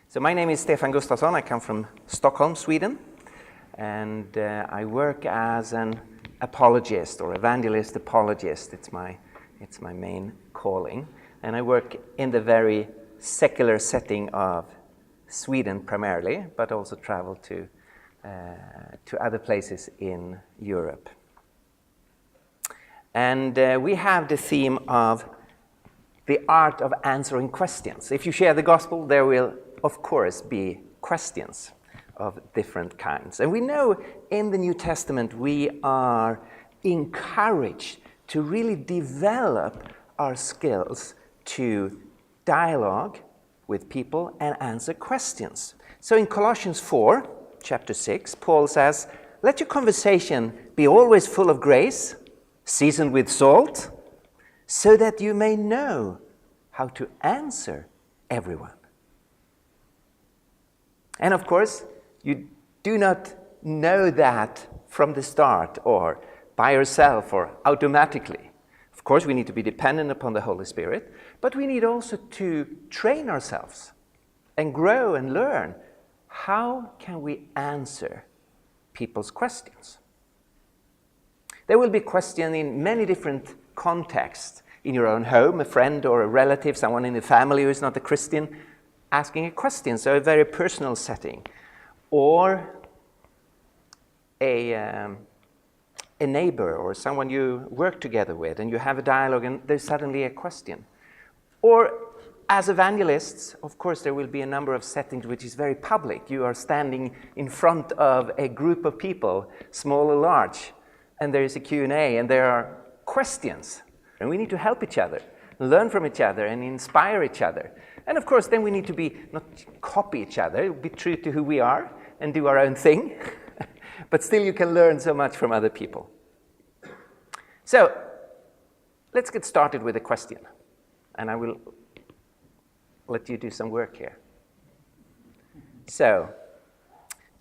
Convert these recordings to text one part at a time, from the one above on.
So my name is Stefan Gustavsson. I come from Stockholm, Sweden, and I work as an apologist or evangelist apologist. It's my main calling, and I work in the very secular setting of Sweden primarily, but also travel to other places in Europe. And we have the theme of the art of answering questions. If you share the gospel, there will, of course, be questions of different kinds. And we know in the New Testament we are encouraged to really develop our skills to dialogue with people and answer questions. So in Colossians 4, chapter 6, Paul says, "Let your conversation be always full of grace, seasoned with salt, so that you may know how to answer everyone." And of course, you do not know that from the start or by yourself or automatically. Of course, we need to be dependent upon the Holy Spirit, but we need also to train ourselves and grow and learn. How can we answer people's questions? There will be questions in many different contexts. In your own home, a friend or a relative, someone in the family who is not a Christian, asking a question, so a very personal setting. Or a neighbor or someone you work together with, and you have a dialogue and there's suddenly a question. Or as evangelists, of course, there will be a number of settings which is very public. You are standing in front of a group of people, small or large, and there is a Q&A, and there are questions. And we need to help each other, learn from each other, and inspire each other. And of course, then we need to not copy each other, be true to who we are, and do our own thing. But still, you can learn so much from other people. So, let's get started with a question. And I will let you do some work here. So,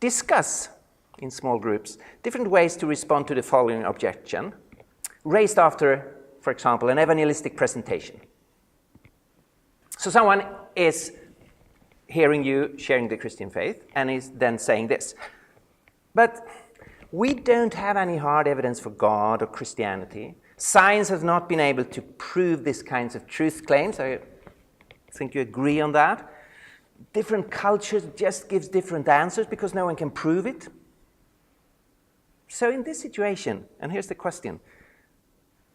discuss in small groups different ways to respond to the following objection, raised after, for example, an evangelistic presentation. So someone is hearing you sharing the Christian faith and is then saying this, "But we don't have any hard evidence for God or Christianity. Science has not been able to prove these kinds of truth claims." I think you agree on that. Different cultures just gives different answers because no one can prove it. So in this situation, and here's the question,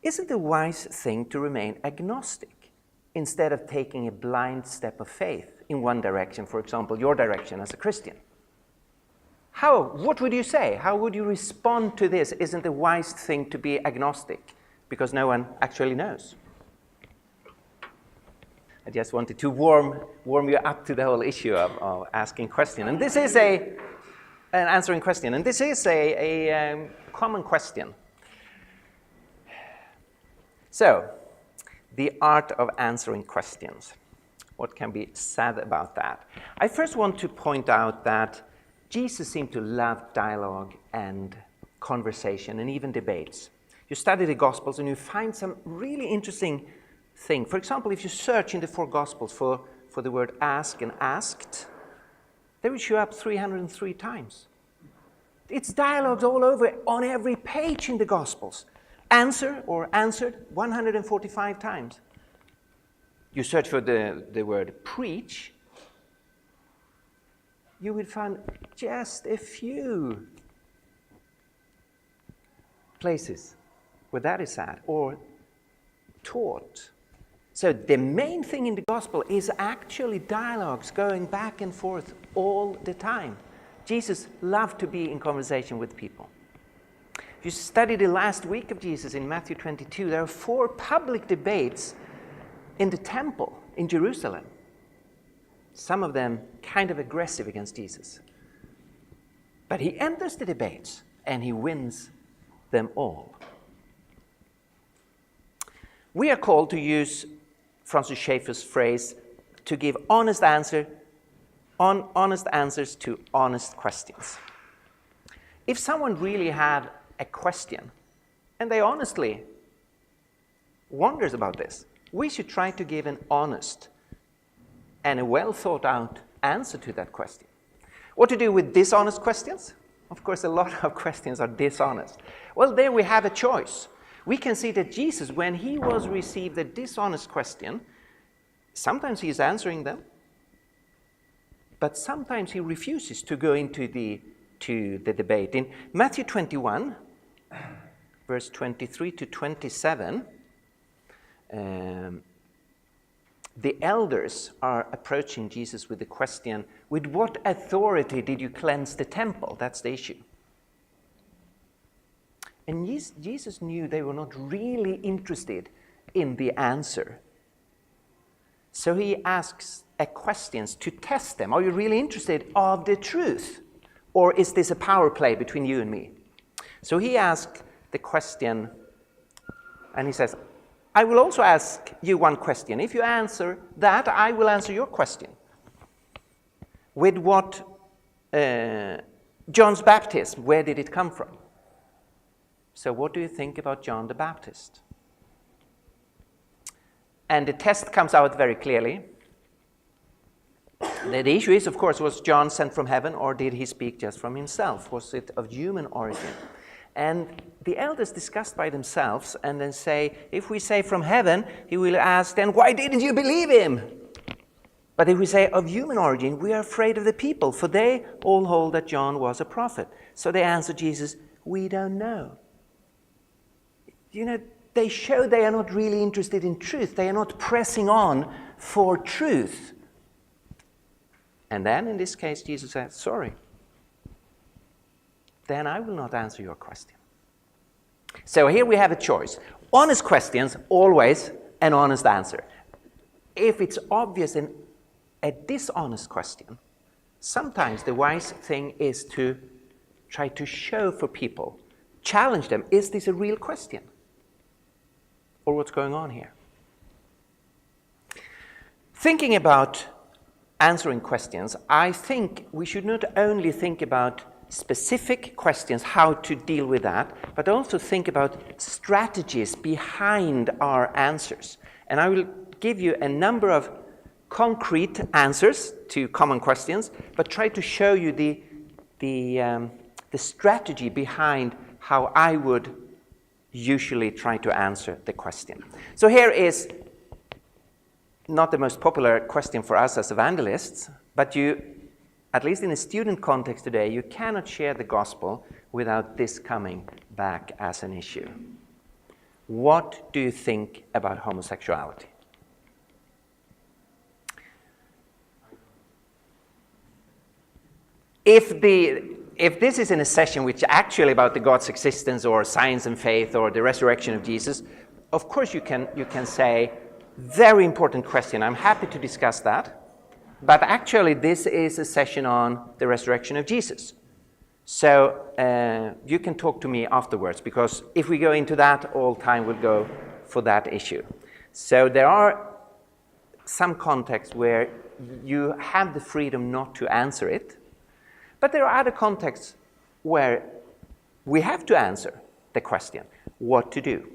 isn't the wise thing to remain agnostic instead of taking a blind step of faith in one direction, for example, your direction as a Christian? What would you say? How would you respond to this? Isn't the wise thing to be agnostic because no one actually knows? I just wanted to warm you up to the whole issue of asking question. And this is an answering question. And this is a common question. So, the art of answering questions. What can be said about that? I first want to point out that Jesus seemed to love dialogue and conversation and even debates. You study the Gospels and you find some really interesting thing. For example, if you search in the 4 Gospels for the word ask and asked, they will show up 303 times. It's dialogues all over on every page in the Gospels. Answer or answered 145 times. You search for the word preach, you will find just a few places where that is said, or taught. So the main thing in the gospel is actually dialogues going back and forth all the time. Jesus loved to be in conversation with people. If you study the last week of Jesus in Matthew 22, there are 4 public debates in the temple in Jerusalem. Some of them kind of aggressive against Jesus. But he enters the debates and he wins them all. We are called to use Francis Schaeffer's phrase to give honest answers to honest questions. If someone really have a question and they honestly wonders about this, we should try to give an honest and a well thought out answer to that question. What to do with dishonest questions? Of course, a lot of questions are dishonest. Well, there we have a choice. We can see that Jesus, when he was received a dishonest question, sometimes he is answering them, but sometimes he refuses to go into the debate. In Matthew 21, verse 23 to 27, the elders are approaching Jesus with the question, with what authority did you cleanse the temple? That's the issue. And Jesus knew they were not really interested in the answer. So he asks questions to test them. Are you really interested of the truth? Or is this a power play between you and me? So he asked the question, and he says, I will also ask you one question. If you answer that, I will answer your question. With what John's baptism, where did it come from? So what do you think about John the Baptist? And the test comes out very clearly. The issue is, of course, was John sent from heaven, or did he speak just from himself? Was it of human origin? And the elders discussed by themselves and then say, if we say from heaven, he will ask, then why didn't you believe him? But if we say of human origin, we are afraid of the people, for they all hold that John was a prophet. So they answer Jesus, we don't know. You know, they show they are not really interested in truth. They are not pressing on for truth. And then in this case, Jesus said, sorry. Then I will not answer your question. So here we have a choice. Honest questions, always an honest answer. If it's obvious in a dishonest question, sometimes the wise thing is to try to show for people, challenge them, is this a real question? Or what's going on here? Thinking about answering questions, I think we should not only think about specific questions, how to deal with that, but also think about strategies behind our answers. And I will give you a number of concrete answers to common questions, but try to show you the strategy behind how I would usually try to answer the question. So here is not the most popular question for us as evangelists, but you, at least in a student context today, you cannot share the gospel without this coming back as an issue. What do you think about homosexuality? If this is in a session which is actually about the God's existence or science and faith or the resurrection of Jesus, of course you can say, very important question, I'm happy to discuss that. But actually this is a session on the resurrection of Jesus. So you can talk to me afterwards, because if we go into that, all time will go for that issue. So there are some contexts where you have the freedom not to answer it, but there are other contexts where we have to answer the question, what to do.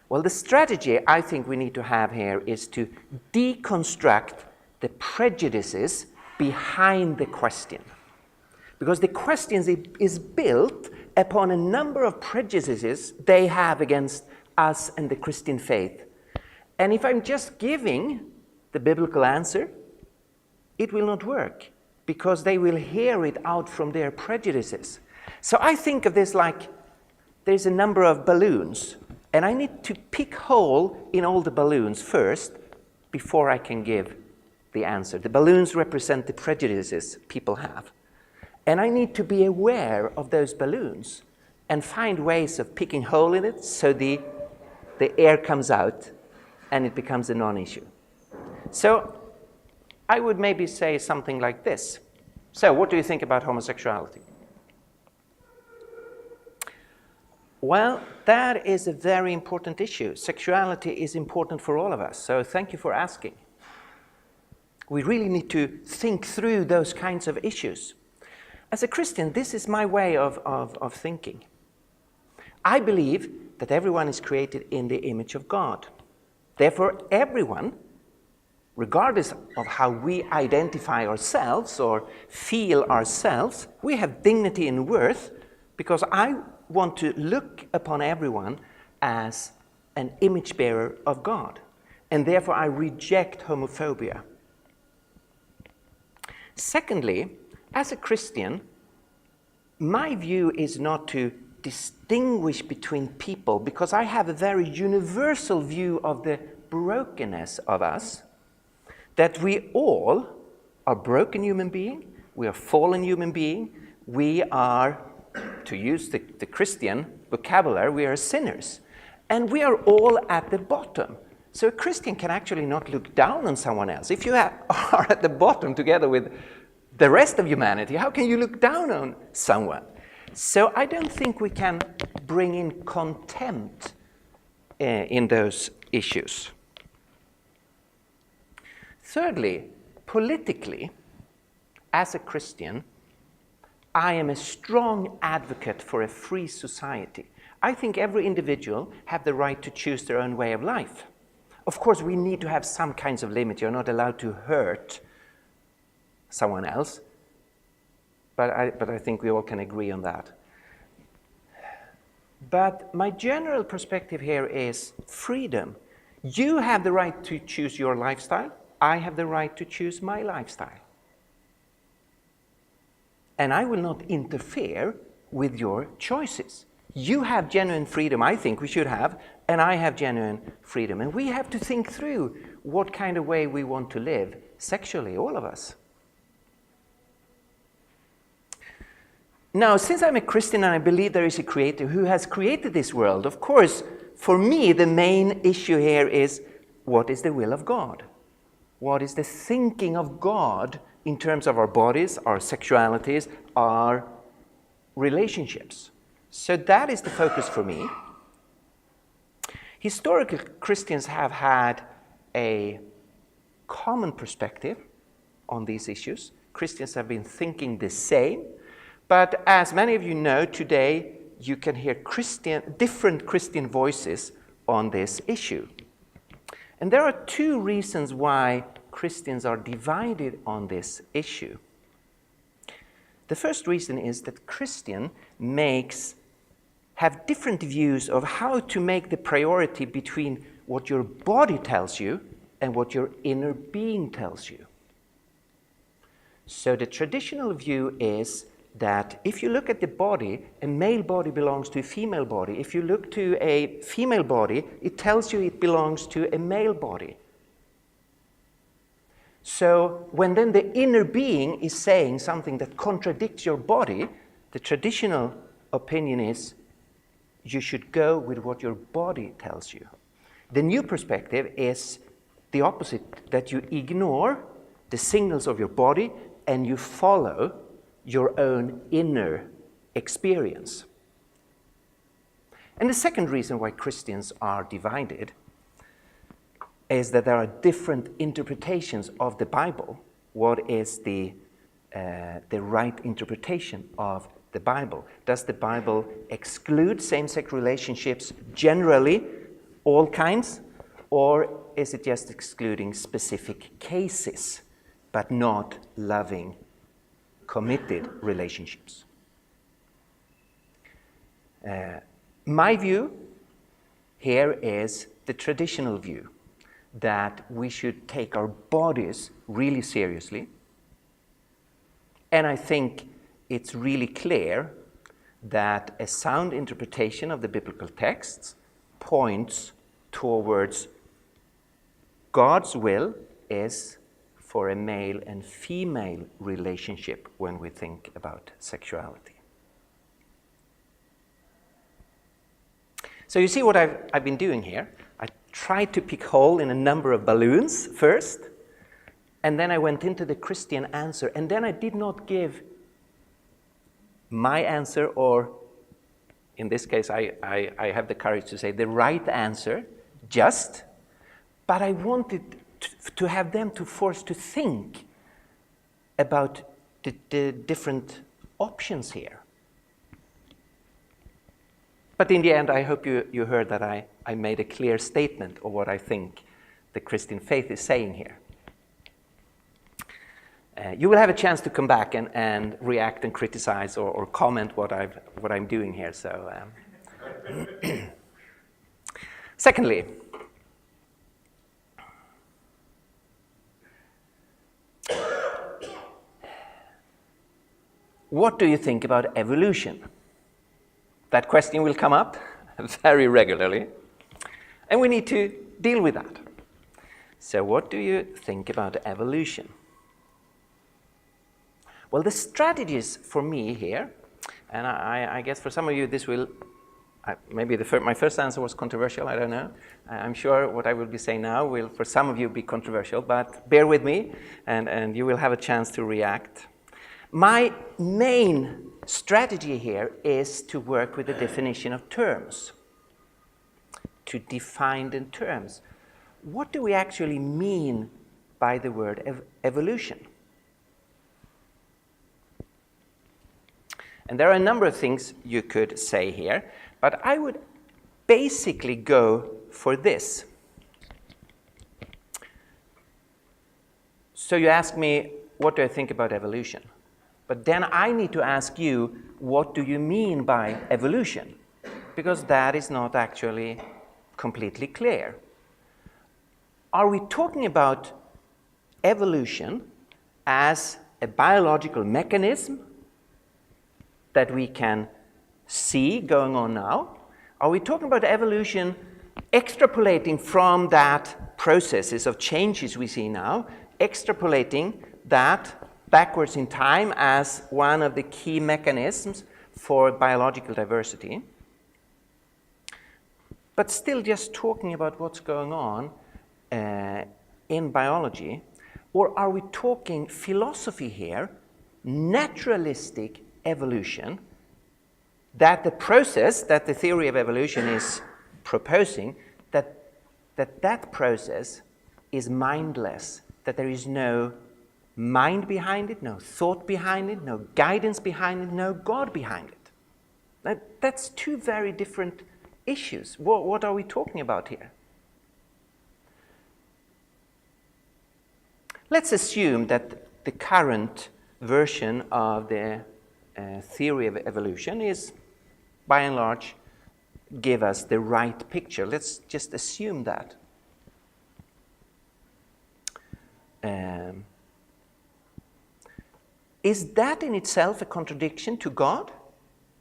Well, the strategy I think we need to have here is to deconstruct the prejudices behind the question. Because the question is built upon a number of prejudices they have against us and the Christian faith. And if I'm just giving the biblical answer, it will not work, because they will hear it out from their prejudices. So I think of this like there's a number of balloons, and I need to pick hole in all the balloons first before I can give the answer. The balloons represent the prejudices people have. And I need to be aware of those balloons and find ways of picking hole in it so the air comes out and it becomes a non-issue. So I would maybe say something like this. So what do you think about homosexuality? Well, that is a very important issue. Sexuality is important for all of us, so thank you for asking. We really need to think through those kinds of issues. As a Christian, this is my way of thinking. I believe that everyone is created in the image of God. Therefore, everyone regardless of how we identify ourselves or feel ourselves, we have dignity and worth because I want to look upon everyone as an image bearer of God. And therefore I reject homophobia. Secondly, as a Christian, my view is not to distinguish between people because I have a very universal view of the brokenness of us, that we all are broken human beings, we are fallen human beings, we are, to use the Christian vocabulary, we are sinners. And we are all at the bottom. So a Christian can actually not look down on someone else. If you are at the bottom together with the rest of humanity, how can you look down on someone? So I don't think we can bring in contempt in those issues. Thirdly, politically, as a Christian, I am a strong advocate for a free society. I think every individual have the right to choose their own way of life. Of course, we need to have some kinds of limit. You're not allowed to hurt someone else. But I think we all can agree on that. But my general perspective here is freedom. You have the right to choose your lifestyle. I have the right to choose my lifestyle. And I will not interfere with your choices. You have genuine freedom, I think we should have, and I have genuine freedom. And we have to think through what kind of way we want to live sexually, all of us. Now, since I'm a Christian and I believe there is a creator who has created this world, of course, for me, the main issue here is, what is the will of God? What is the thinking of God in terms of our bodies, our sexualities, our relationships? So that is the focus for me. Historical Christians have had a common perspective on these issues. Christians have been thinking the same. But as many of you know, today you can hear different Christian voices on this issue. And there are two reasons why Christians are divided on this issue. The first reason is that Christians have different views of how to make the priority between what your body tells you and what your inner being tells you. So the traditional view is that if you look at the body, a male body belongs to a female body. If you look to a female body, it tells you it belongs to a male body. So when then the inner being is saying something that contradicts your body, the traditional opinion is you should go with what your body tells you. The new perspective is the opposite, that you ignore the signals of your body and you follow your own inner experience. And the second reason why Christians are divided is that there are different interpretations of the Bible. What is the right interpretation of the Bible? Does the Bible exclude same-sex relationships generally, all kinds, or is it just excluding specific cases, but not loving, committed relationships? My view here is the traditional view, that we should take our bodies really seriously. And I think it's really clear that a sound interpretation of the biblical texts points towards God's will is for a male and female relationship when we think about sexuality. So you see what I've been doing here. I tried to pick hole in a number of balloons first, and then I went into the Christian answer, and then I did not give my answer, or in this case I have the courage to say the right answer, just, but I wanted to have them to force to think about the different options here. But in the end, I hope you heard that I made a clear statement of what I think the Christian faith is saying here. You will have a chance to come back and react and criticize or comment what I'm doing here. So, secondly, what do you think about evolution? That question will come up very regularly, and we need to deal with that. So what do you think about evolution? Well, the strategies for me here, and I guess for some of you this will, maybe my first answer was controversial, I don't know. I'm sure what I will be saying now will for some of you be controversial, but bear with me and you will have a chance to react. My main strategy here is to work with the definition of terms, to define the terms. What do we actually mean by the word evolution? And there are a number of things you could say here, but I would basically go for this. So you ask me, what do I think about evolution? But then I need to ask you, what do you mean by evolution? Because that is not actually completely clear. Are we talking about evolution as a biological mechanism that we can see going on now? Are we talking about evolution extrapolating from that processes of changes we see now, extrapolating that backwards in time as one of the key mechanisms for biological diversity, but still just talking about what's going on in biology? Or are we talking philosophy here, naturalistic evolution, that the process that the theory of evolution is proposing, that process is mindless, that there is no mind behind it, no thought behind it, no guidance behind it, no God behind it? That's two very different issues. What are we talking about here? Let's assume that the current version of the theory of evolution is, by and large, give us the right picture. Let's just assume that. Is that in itself a contradiction to God?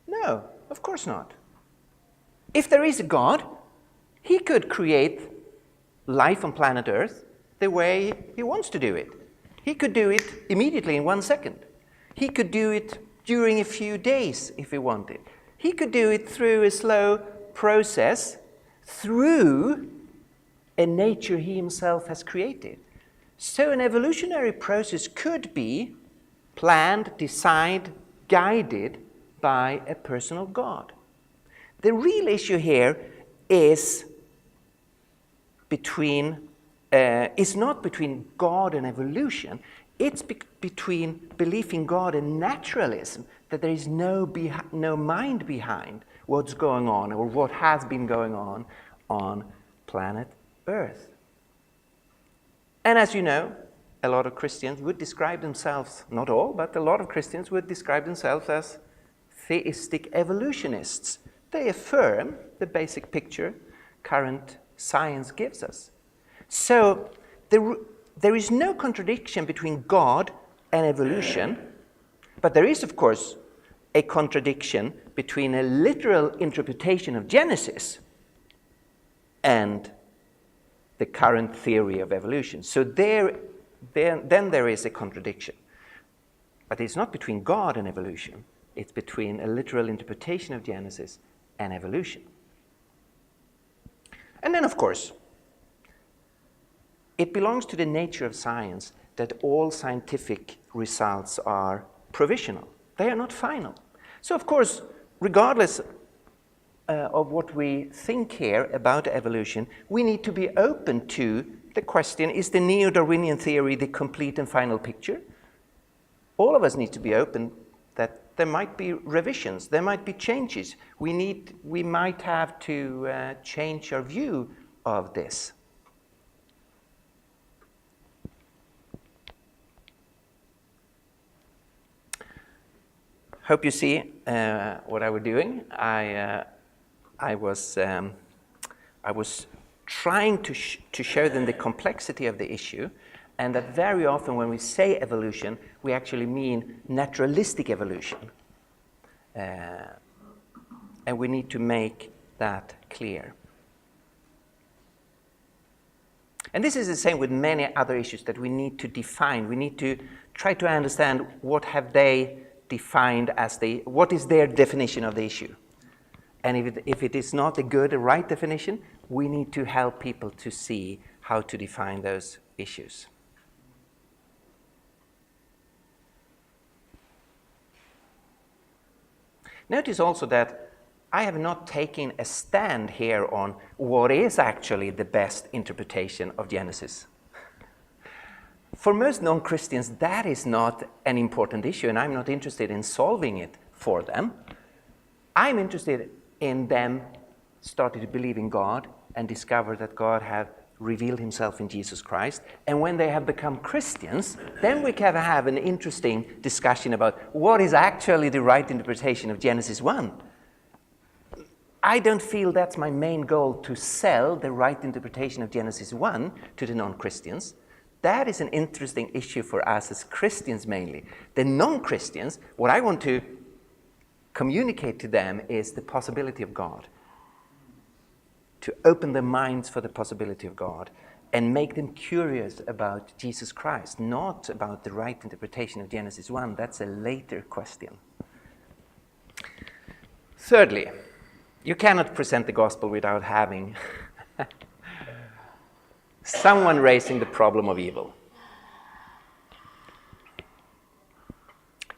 No, of course not. If there is a God, he could create life on planet Earth the way he wants to do it. He could do it immediately in 1 second. He could do it during a few days if he wanted. He could do it through a slow process, through a nature he himself has created. So an evolutionary process could be planned, designed, guided by a personal God. The real issue here is not between God and evolution. It's between belief in God and naturalism, that there is no mind behind what's going on or what has been going on planet Earth. And as you know, a lot of Christians would describe themselves, not all, but a lot of Christians would describe themselves as theistic evolutionists. They affirm the basic picture current science gives us. So there is no contradiction between God and evolution, but there is, of course, a contradiction between a literal interpretation of Genesis and the current theory of evolution. So then there is a contradiction. But it's not between God and evolution. It's between a literal interpretation of Genesis and evolution. And then, of course, it belongs to the nature of science that all scientific results are provisional. They are not final. So, of course, regardless of what we think here about evolution, we need to be open to the question, is the neo-Darwinian theory the complete and final picture? All of us need to be open that there might be revisions, there might be changes. We might have to change our view of this. hope you see what I was doing. I was trying to show them the complexity of the issue, and that very often when we say evolution, we actually mean naturalistic evolution. And we need to make that clear. And this is the same with many other issues that we need to define. We need to try to understand what have they defined as what is their definition of the issue. And if it is not a good, right definition, we need to help people to see how to define those issues. Notice also that I have not taken a stand here on what is actually the best interpretation of Genesis. For most non-Christians, that is not an important issue, and I'm not interested in solving it for them. I'm interested in them starting to believe in God and discover that God has revealed himself in Jesus Christ. And when they have become Christians, then we can have an interesting discussion about what is actually the right interpretation of Genesis 1. I don't feel that's my main goal, to sell the right interpretation of Genesis 1 to the non-Christians. That is an interesting issue for us as Christians mainly. The non-Christians, what I want to communicate to them is the possibility of God. To open their minds for the possibility of God and make them curious about Jesus Christ, not about the right interpretation of Genesis 1. That's a later question. Thirdly, you cannot present the gospel without having someone raising the problem of evil.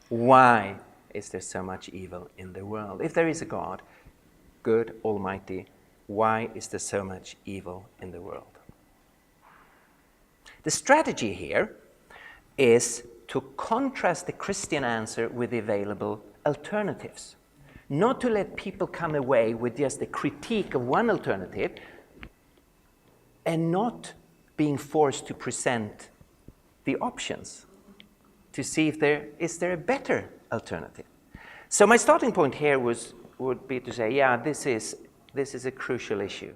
Why is there so much evil in the world? If there is a God, good, almighty, why is there so much evil in the world? The strategy here is to contrast the Christian answer with the available alternatives. Not to let people come away with just a critique of one alternative and not being forced to present the options to see if there is a better alternative. So my starting point here would be to say, yeah, this is a crucial issue.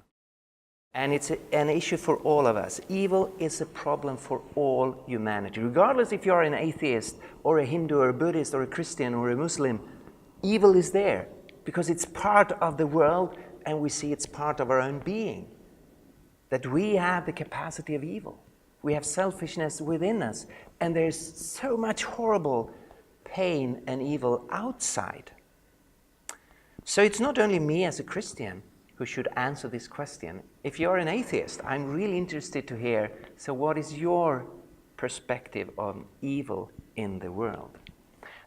And it's an issue for all of us. Evil is a problem for all humanity. Regardless if you're an atheist or a Hindu or a Buddhist or a Christian or a Muslim, evil is there because it's part of the world and we see it's part of our own being. That we have the capacity of evil. We have selfishness within us. And there's so much horrible pain and evil outside. So it's not only me as a Christian who should answer this question. If you're an atheist, I'm really interested to hear, so what is your perspective on evil in the world?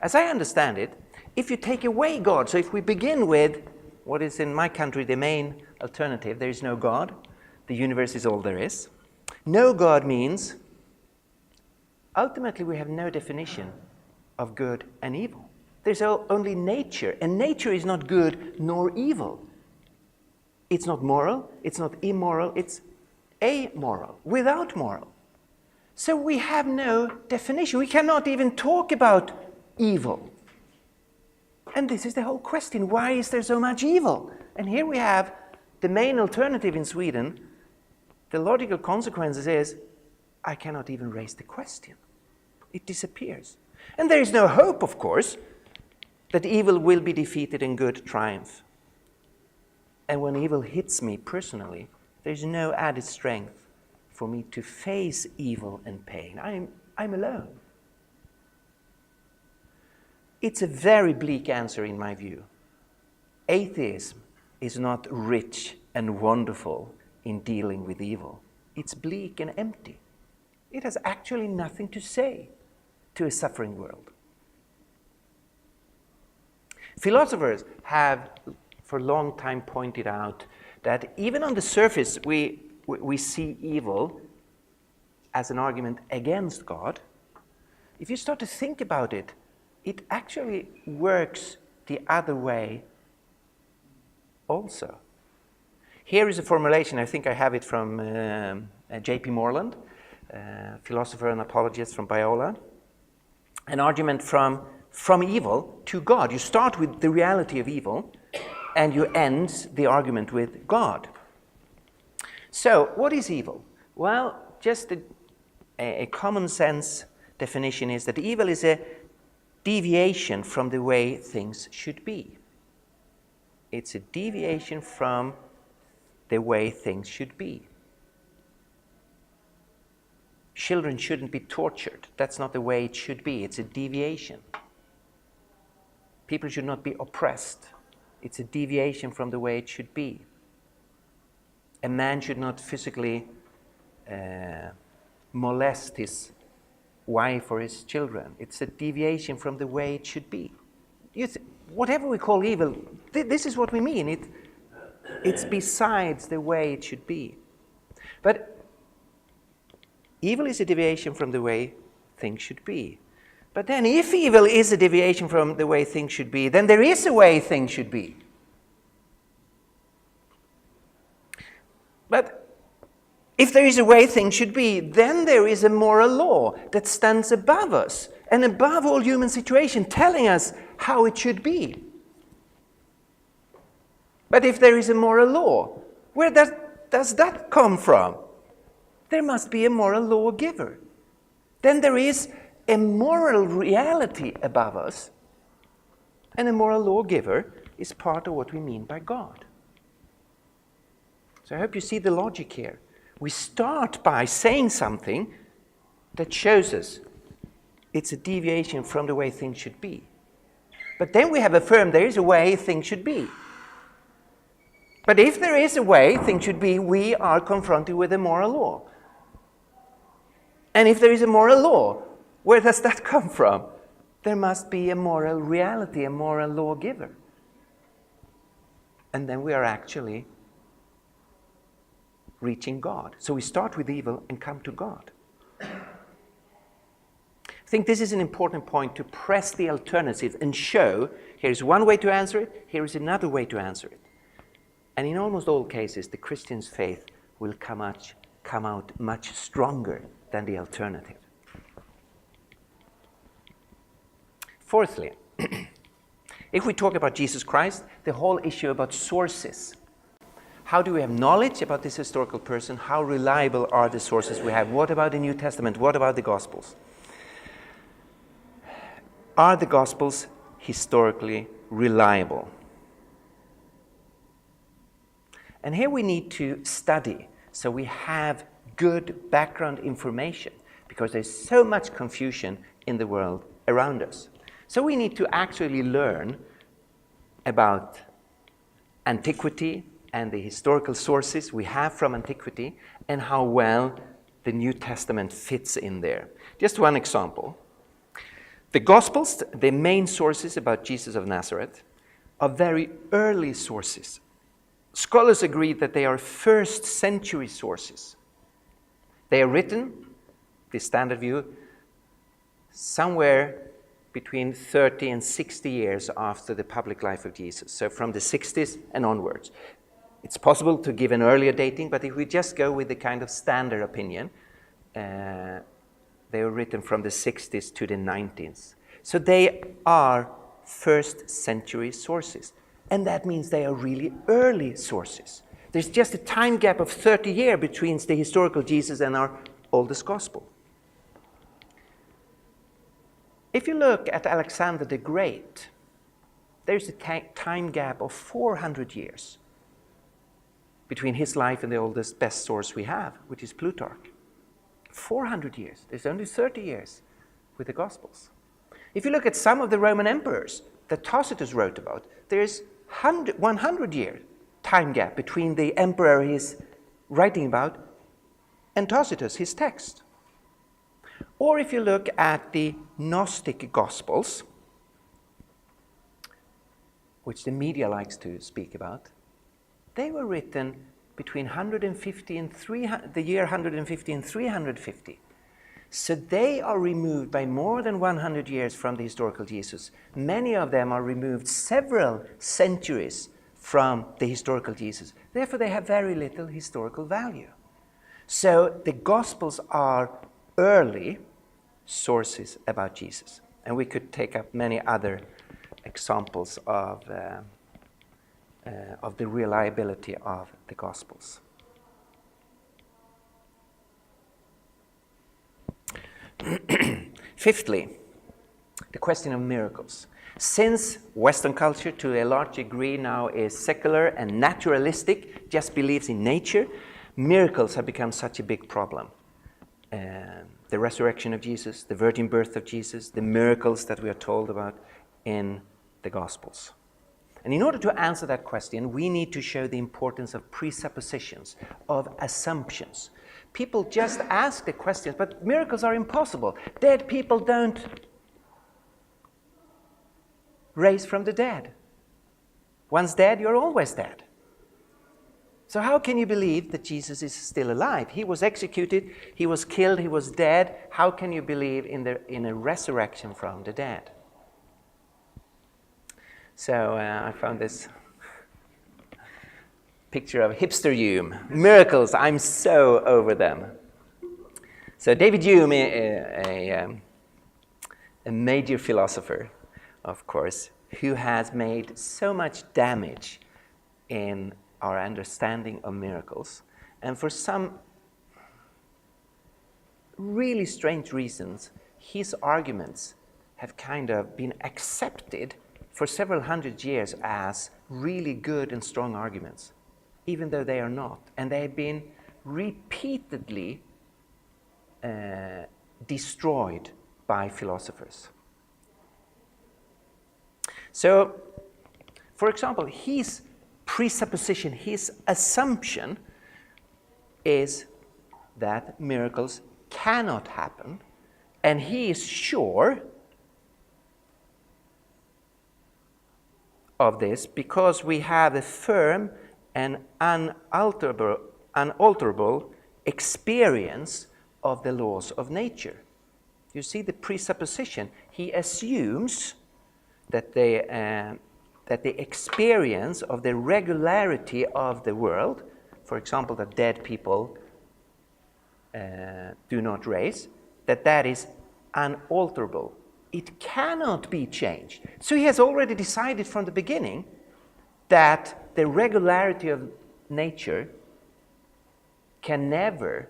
As I understand it, if you take away God, so if we begin with what is in my country the main alternative, there is no God, the universe is all there is. No God means, ultimately we have no definition of good and evil. There's only nature, and nature is not good nor evil. It's not moral, it's not immoral, it's amoral, without moral. So we have no definition. We cannot even talk about evil. And this is the whole question. Why is there so much evil? And here we have the main alternative in Sweden. The logical consequences is, I cannot even raise the question. It disappears. And there is no hope, of course, that evil will be defeated and good triumph. And when evil hits me personally, there's no added strength for me to face evil and pain. I'm alone. It's a very bleak answer in my view. Atheism is not rich and wonderful in dealing with evil. It's bleak and empty. It has actually nothing to say to a suffering world. Philosophers have for a long time pointed out that even on the surface we see evil as an argument against God. If you start to think about it, it actually works the other way also. Here is a formulation, I think I have it from J.P. Moreland, philosopher and apologist from Biola. An argument from from evil to God. You start with the reality of evil, and you end the argument with God. So, what is evil? Well, just a common sense definition is that evil is a deviation from the way things should be. It's a deviation from the way things should be. Children shouldn't be tortured. That's not the way it should be. It's a deviation. People should not be oppressed. It's a deviation from the way it should be. A man should not physically molest his wife or his children. It's a deviation from the way it should be. Whatever we call evil, this is what we mean. It's besides the way it should be. But evil is a deviation from the way things should be. But then if evil is a deviation from the way things should be, then there is a way things should be. But if there is a way things should be, then there is a moral law that stands above us and above all human situation, telling us how it should be. But if there is a moral law, where does that come from? There must be a moral lawgiver. Then there is a moral reality above us, and a moral lawgiver is part of what we mean by God. So I hope you see the logic here. We start by saying something that shows us it's a deviation from the way things should be. But then we have affirmed there is a way things should be. But if there is a way things should be, we are confronted with a moral law. And if there is a moral law, where does that come from? There must be a moral reality, a moral lawgiver. And then we are actually reaching God. So we start with evil and come to God. I think this is an important point to press the alternative and show here's one way to answer it, here is another way to answer it. And in almost all cases, the Christian's faith will come out much stronger than the alternative. Fourthly, if we talk about Jesus Christ, the whole issue about sources. How do we have knowledge about this historical person? How reliable are the sources we have? What about the New Testament? What about the Gospels? Are the Gospels historically reliable? And here we need to study so we have good background information, because there's so much confusion in the world around us. So we need to actually learn about antiquity and the historical sources we have from antiquity and how well the New Testament fits in there. Just one example. The Gospels, the main sources about Jesus of Nazareth, are very early sources. Scholars agree that they are first century sources. They are written, the standard view, somewhere between 30 and 60 years after the public life of Jesus. So from the 60s and onwards. It's possible to give an earlier dating, but if we just go with the kind of standard opinion, they were written from the 60s to the 90s. So they are first century sources. And that means they are really early sources. There's just a time gap of 30 years between the historical Jesus and our oldest gospel. If you look at Alexander the Great, there's a time gap of 400 years between his life and the oldest, best source we have, which is Plutarch. 400 years. There's only 30 years with the Gospels. If you look at some of the Roman emperors that Tacitus wrote about, there's 100-year time gap between the emperor he's writing about and Tacitus, his text. Or if you look at the Gnostic Gospels, which the media likes to speak about, they were written between 150 and the year 150 and 350. So they are removed by more than 100 years from the historical Jesus. Many of them are removed several centuries from the historical Jesus. Therefore, they have very little historical value. So the Gospels are early sources about Jesus. And we could take up many other examples of the reliability of the Gospels. Fifthly, the question of miracles. Since Western culture to a large degree now is secular and naturalistic, just believes in nature, miracles have become such a big problem. The resurrection of Jesus, the virgin birth of Jesus, the miracles that we are told about in the Gospels. And in order to answer that question, we need to show the importance of presuppositions, of assumptions. People just ask the questions, but miracles are impossible. Dead people don't raise from the dead. Once dead, you're always dead. So how can you believe that Jesus is still alive? He was executed, he was killed, he was dead. How can you believe in a resurrection from the dead? So I found this picture of hipster Hume. Miracles, I'm so over them. So David Hume, a major philosopher, of course, who has made so much damage in our understanding of miracles. And for some really strange reasons, his arguments have kind of been accepted for several hundred years as really good and strong arguments, even though they are not. And they have been repeatedly destroyed by philosophers. So, for example, his presupposition, his assumption is that miracles cannot happen, and he is sure of this because we have a firm and unalterable experience of the laws of nature. You see the presupposition. He assumes that the experience of the regularity of the world, for example, that dead people do not raise, that is unalterable. It cannot be changed. So he has already decided from the beginning that the regularity of nature can never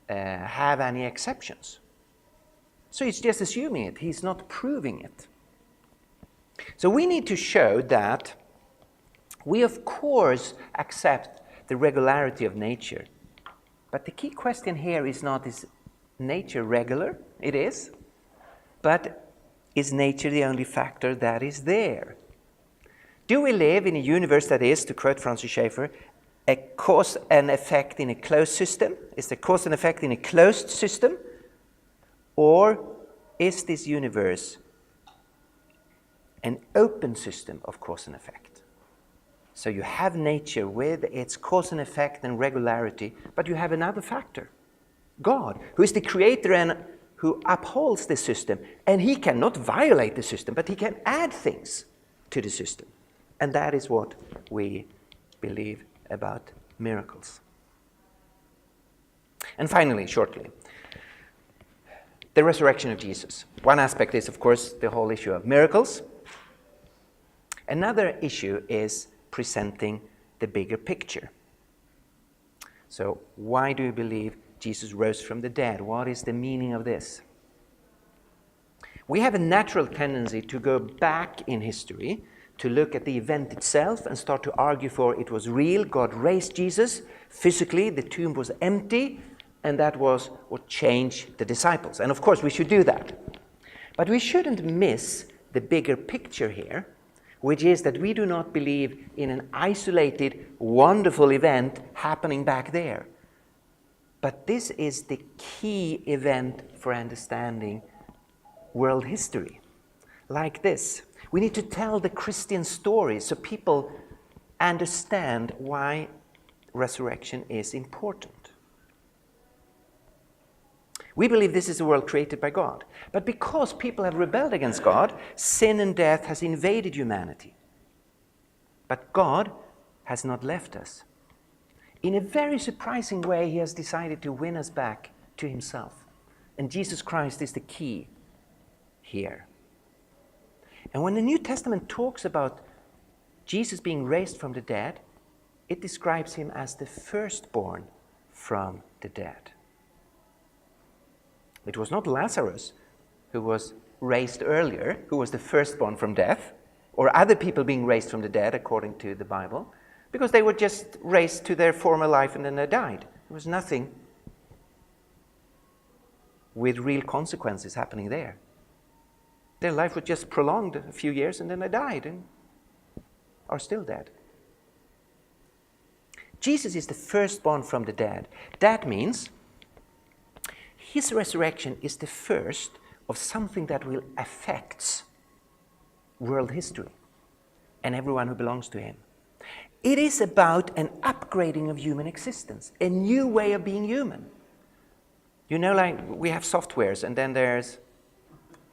have any exceptions. So he's just assuming it. He's not proving it. So we need to show that we, of course, accept the regularity of nature. But the key question here is not, is nature regular? It is. But is nature the only factor that is there? Do we live in a universe that is, to quote Francis Schaeffer, a cause and effect in a closed system? Is the cause and effect in a closed system? Or is this universe an open system of cause and effect? So you have nature with its cause and effect and regularity, but you have another factor, God, who is the creator and who upholds the system. And he cannot violate the system, but he can add things to the system. And that is what we believe about miracles. And finally, shortly, the resurrection of Jesus. One aspect is, of course, the whole issue of miracles. Another issue is presenting the bigger picture. So why do you believe Jesus rose from the dead? What is the meaning of this? We have a natural tendency to go back in history to look at the event itself and start to argue for it was real. God raised Jesus physically, the tomb was empty, and that was what changed the disciples. And of course we should do that. But we shouldn't miss the bigger picture here, which is that we do not believe in an isolated, wonderful event happening back there. But this is the key event for understanding world history. Like this. We need to tell the Christian story so people understand why resurrection is important. We believe this is a world created by God. But because people have rebelled against God, sin and death has invaded humanity. But God has not left us. In a very surprising way, he has decided to win us back to himself. And Jesus Christ is the key here. And when the New Testament talks about Jesus being raised from the dead, it describes him as the firstborn from the dead. It was not Lazarus who was raised earlier, who was the firstborn from death, or other people being raised from the dead according to the Bible, because they were just raised to their former life and then they died. There was nothing with real consequences happening there. Their life was just prolonged a few years and then they died and are still dead. Jesus is the firstborn from the dead. That means his resurrection is the first of something that will affect world history and everyone who belongs to him. It is about an upgrading of human existence, a new way of being human. You know, like we have softwares and then there's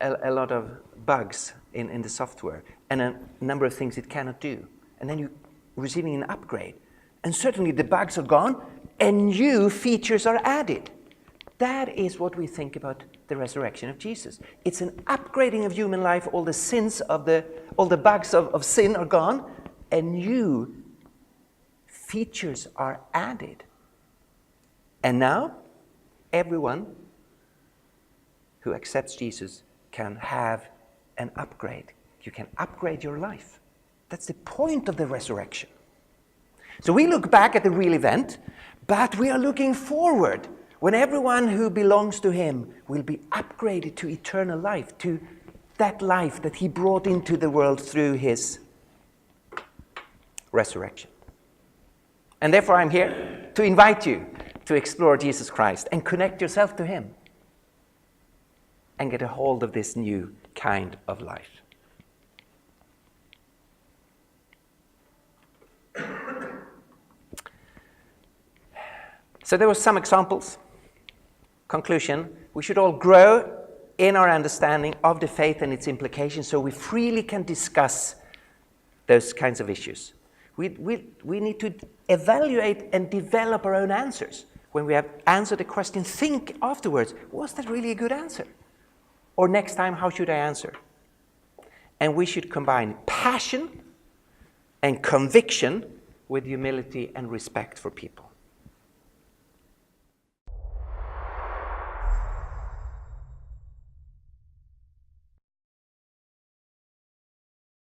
a lot of bugs in the software and a number of things it cannot do. And then you're receiving an upgrade. And certainly the bugs are gone and new features are added. That is what we think about the resurrection of Jesus. It's an upgrading of human life. All the bugs of sin are gone and new features are added. And now everyone who accepts Jesus can have an upgrade. You can upgrade your life. That's the point of the resurrection. So we look back at the real event, but we are looking forward when everyone who belongs to him will be upgraded to eternal life, to that life that he brought into the world through his resurrection. And therefore I'm here to invite you to explore Jesus Christ and connect yourself to him and get a hold of this new kind of life. So there were some examples. Conclusion, we should all grow in our understanding of the faith and its implications so we freely can discuss those kinds of issues. We need to evaluate and develop our own answers. When we have answered a question, think afterwards, was that really a good answer? Or next time, how should I answer? And we should combine passion and conviction with humility and respect for people.